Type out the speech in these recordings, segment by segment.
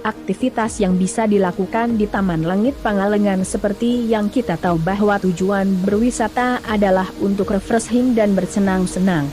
aktivitas yang bisa dilakukan di Taman Langit Pangalengan seperti yang kita tahu bahwa tujuan berwisata adalah untuk refreshing dan bersenang-senang.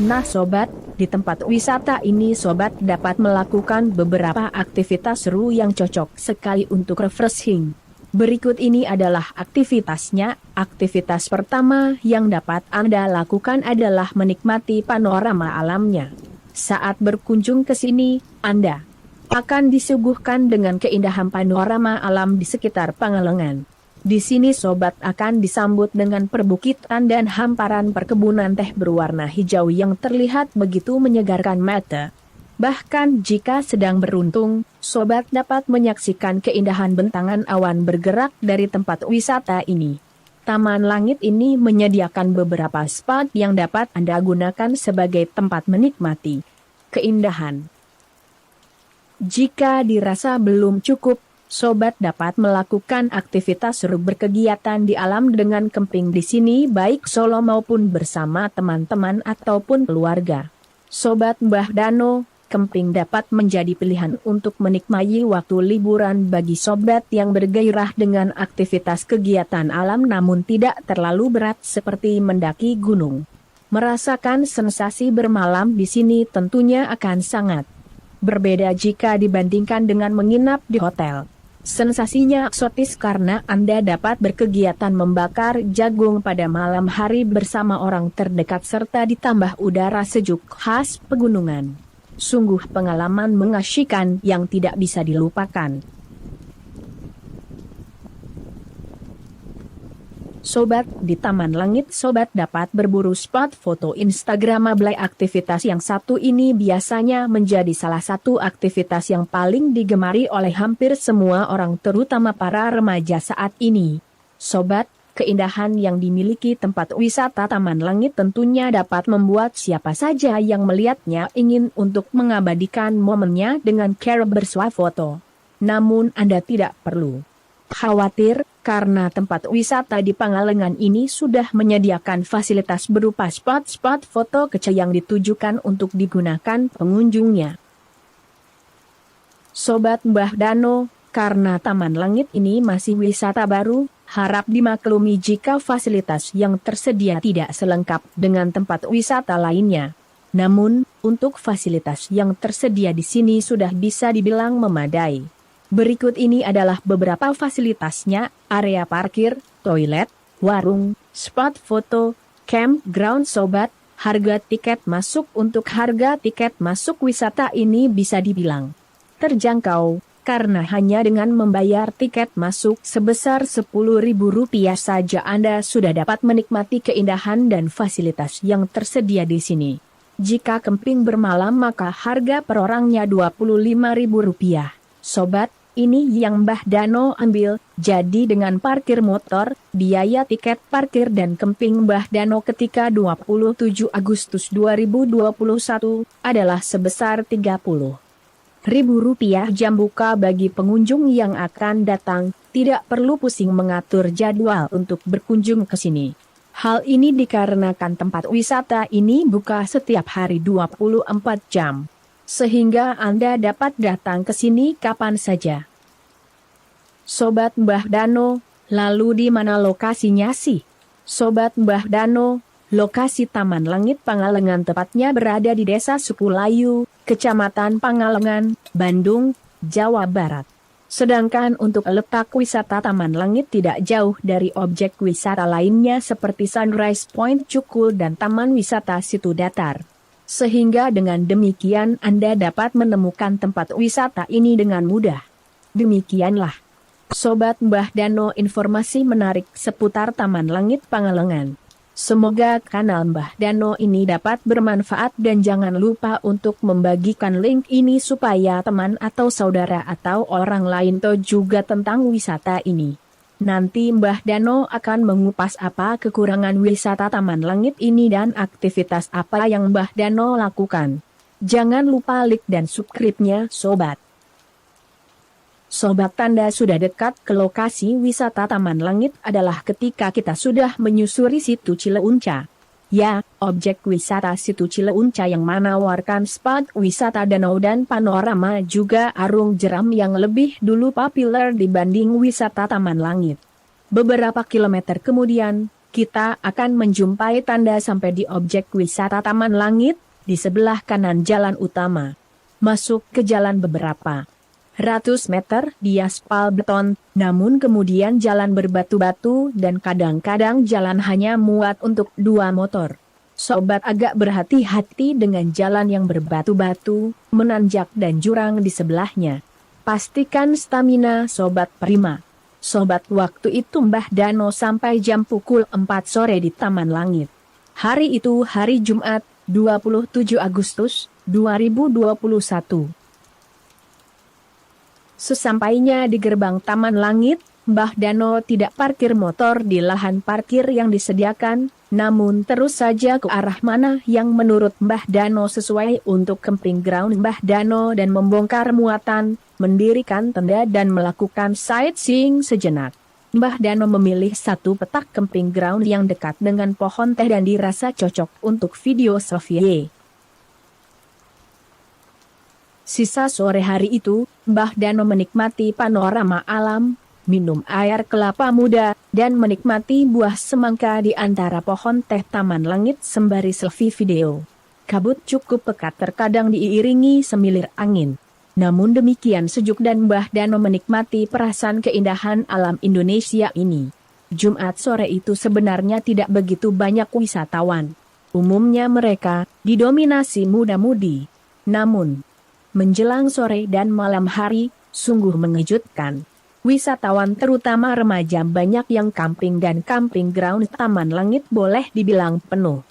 Nah sobat, di tempat wisata ini sobat dapat melakukan beberapa aktivitas seru yang cocok sekali untuk refreshing. Berikut ini adalah aktivitasnya. Aktivitas pertama yang dapat Anda lakukan adalah menikmati panorama alamnya. Saat berkunjung ke sini, Anda akan disuguhkan dengan keindahan panorama alam di sekitar Pangalengan. Di sini sobat akan disambut dengan perbukitan dan hamparan perkebunan teh berwarna hijau yang terlihat begitu menyegarkan mata. Bahkan jika sedang beruntung, sobat dapat menyaksikan keindahan bentangan awan bergerak dari tempat wisata ini. Taman Langit ini menyediakan beberapa spot yang dapat Anda gunakan sebagai tempat menikmati keindahan. Jika dirasa belum cukup, sobat dapat melakukan aktivitas seru berkegiatan di alam dengan camping di sini baik solo maupun bersama teman-teman ataupun keluarga. Sobat Mbah Dano, camping dapat menjadi pilihan untuk menikmati waktu liburan bagi sobat yang bergairah dengan aktivitas kegiatan alam namun tidak terlalu berat seperti mendaki gunung. Merasakan sensasi bermalam di sini tentunya akan sangat berbeda jika dibandingkan dengan menginap di hotel. Sensasinya eksotis karena Anda dapat berkegiatan membakar jagung pada malam hari bersama orang terdekat serta ditambah udara sejuk khas pegunungan. Sungguh pengalaman mengasyikan yang tidak bisa dilupakan. Sobat, di Taman Langit sobat dapat berburu spot foto instagramable. Aktivitas yang satu ini biasanya menjadi salah satu aktivitas yang paling digemari oleh hampir semua orang terutama para remaja saat ini. Sobat, keindahan yang dimiliki tempat wisata Taman Langit tentunya dapat membuat siapa saja yang melihatnya ingin untuk mengabadikan momennya dengan cara bersuah foto. Namun Anda tidak perlu khawatir, karena tempat wisata di Pangalengan ini sudah menyediakan fasilitas berupa spot-spot foto kecil yang ditujukan untuk digunakan pengunjungnya. Sobat Mbah Dano, karena Taman Langit ini masih wisata baru, harap dimaklumi jika fasilitas yang tersedia tidak selengkap dengan tempat wisata lainnya. Namun, untuk fasilitas yang tersedia di sini sudah bisa dibilang memadai. Berikut ini adalah beberapa fasilitasnya: area parkir, toilet, warung, spot foto, campground. Sobat, harga tiket masuk. Untuk harga tiket masuk wisata ini bisa dibilang terjangkau, karena hanya dengan membayar tiket masuk sebesar Rp10.000 saja Anda sudah dapat menikmati keindahan dan fasilitas yang tersedia di sini. Jika camping bermalam maka harga per orangnya Rp25.000. Sobat, ini yang Mbah Dano ambil, jadi dengan parkir motor, biaya tiket parkir dan camping Mbah Dano ketika 27 Agustus 2021 adalah sebesar Rp30.000 jam buka bagi pengunjung yang akan datang, tidak perlu pusing mengatur jadwal untuk berkunjung ke sini. Hal ini dikarenakan tempat wisata ini buka setiap hari 24 jam. Sehingga Anda dapat datang ke sini kapan saja. Sobat Mbah Dano, lalu di mana lokasinya sih? Sobat Mbah Dano, lokasi Taman Langit Pangalengan tepatnya berada di Desa Sukulayu, Kecamatan Pangalengan, Bandung, Jawa Barat. Sedangkan untuk letak wisata Taman Langit tidak jauh dari objek wisata lainnya seperti Sunrise Point Cukul dan Taman Wisata Situ Datar. Sehingga dengan demikian Anda dapat menemukan tempat wisata ini dengan mudah. Demikianlah, Sobat Mbah Dano, informasi menarik seputar Taman Langit Pangalengan. Semoga kanal Mbah Dano ini dapat bermanfaat dan jangan lupa untuk membagikan link ini supaya teman atau saudara atau orang lain tahu juga tentang wisata ini. Nanti Mbah Dano akan mengupas apa kekurangan wisata Taman Langit ini dan aktivitas apa yang Mbah Dano lakukan. Jangan lupa like dan subscribe-nya Sobat. Sobat, tanda sudah dekat ke lokasi wisata Taman Langit adalah ketika kita sudah menyusuri situ Cileunca. Ya, objek wisata situ Cileunca yang menawarkan spot wisata danau dan panorama juga arung jeram yang lebih dulu populer dibanding wisata Taman Langit. Beberapa kilometer kemudian, kita akan menjumpai tanda sampai di objek wisata Taman Langit, di sebelah kanan jalan utama. Masuk ke jalan beberapa ratus meter di aspal beton, namun kemudian jalan berbatu-batu dan kadang-kadang jalan hanya muat untuk 2 motor. Sobat agak berhati-hati dengan jalan yang berbatu-batu, menanjak dan jurang di sebelahnya. Pastikan stamina sobat prima. Sobat, waktu itu Mbah Dano sampai jam pukul 4 sore di Taman Langit. Hari itu hari Jumat, 27 Agustus 2021. Sesampainya di gerbang Taman Langit, Mbah Dano tidak parkir motor di lahan parkir yang disediakan, namun terus saja ke arah mana yang menurut Mbah Dano sesuai untuk camping ground Mbah Dano dan membongkar muatan, mendirikan tenda dan melakukan sightseeing sejenak. Mbah Dano memilih satu petak camping ground yang dekat dengan pohon teh dan dirasa cocok untuk video selfie. Sisa sore hari itu, Mbah Dano menikmati panorama alam, minum air kelapa muda, dan menikmati buah semangka di antara pohon teh Taman Langit sembari selfie video. Kabut cukup pekat terkadang diiringi semilir angin. Namun demikian sejuk dan Mbah Dano menikmati perasaan keindahan alam Indonesia ini. Jumat sore itu sebenarnya tidak begitu banyak wisatawan. Umumnya mereka didominasi muda-mudi. Namun, menjelang sore dan malam hari, sungguh mengejutkan. Wisatawan terutama remaja banyak yang camping dan camping ground Taman Langit boleh dibilang penuh.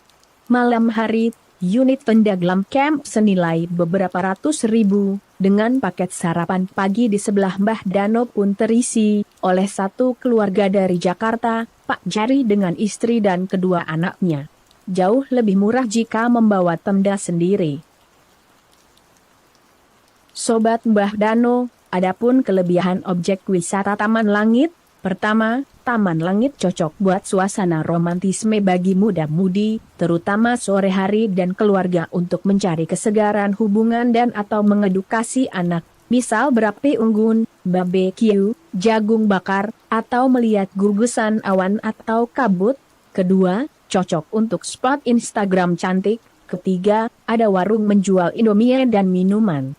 Malam hari, unit tenda Glam Camp senilai beberapa ratus ribu, dengan paket sarapan pagi di sebelah Mbah Dano pun terisi oleh satu keluarga dari Jakarta, Pak Jari dengan istri dan kedua anaknya. Jauh lebih murah jika membawa tenda sendiri. Sobat Mbah Dano, adapun kelebihan objek wisata Taman Langit, pertama, Taman Langit cocok buat suasana romantisme bagi muda-mudi, terutama sore hari dan keluarga untuk mencari kesegaran hubungan dan atau mengedukasi anak, misal berapi unggun, barbecue, jagung bakar, atau melihat gugusan awan atau kabut. Kedua, cocok untuk spot Instagram cantik. Ketiga, ada warung menjual Indomie dan minuman.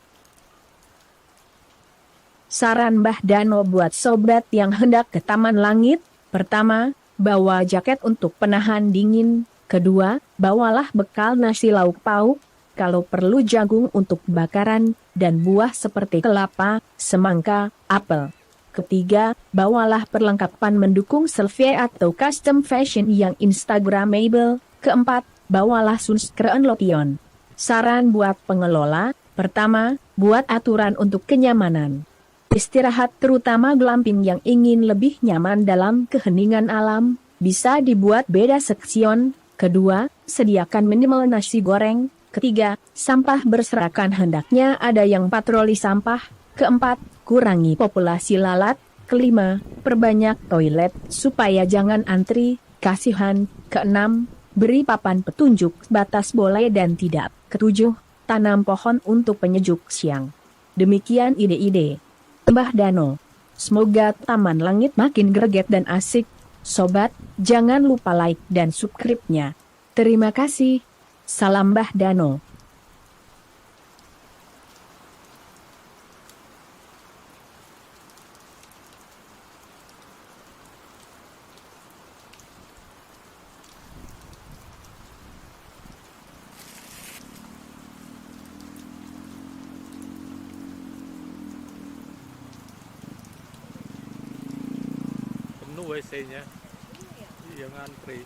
Saran Mbah Dano buat sobat yang hendak ke Taman Langit, pertama, bawa jaket untuk penahan dingin, kedua, bawalah bekal nasi lauk pauk, kalau perlu jagung untuk bakaran, dan buah seperti kelapa, semangka, apel. Ketiga, bawalah perlengkapan mendukung selfie atau custom fashion yang instagramable. Keempat, bawalah sunscreen lotion. Saran buat pengelola, pertama, buat aturan untuk kenyamanan istirahat terutama glamping yang ingin lebih nyaman dalam keheningan alam, bisa dibuat beda seksion. Kedua, sediakan minimal nasi goreng. Ketiga, sampah berserakan hendaknya ada yang patroli sampah. Keempat, kurangi populasi lalat. Kelima, perbanyak toilet supaya jangan antri, kasihan. Keenam, beri papan petunjuk batas boleh dan tidak. Ketujuh, tanam pohon untuk penyejuk siang. Demikian ide-ide Mbah Dano. Semoga Taman Langit makin greget dan asik. Sobat, jangan lupa like dan subscribe-nya. Terima kasih. Salam Mbah Dano. Penuh WC-nya, yang ngantri.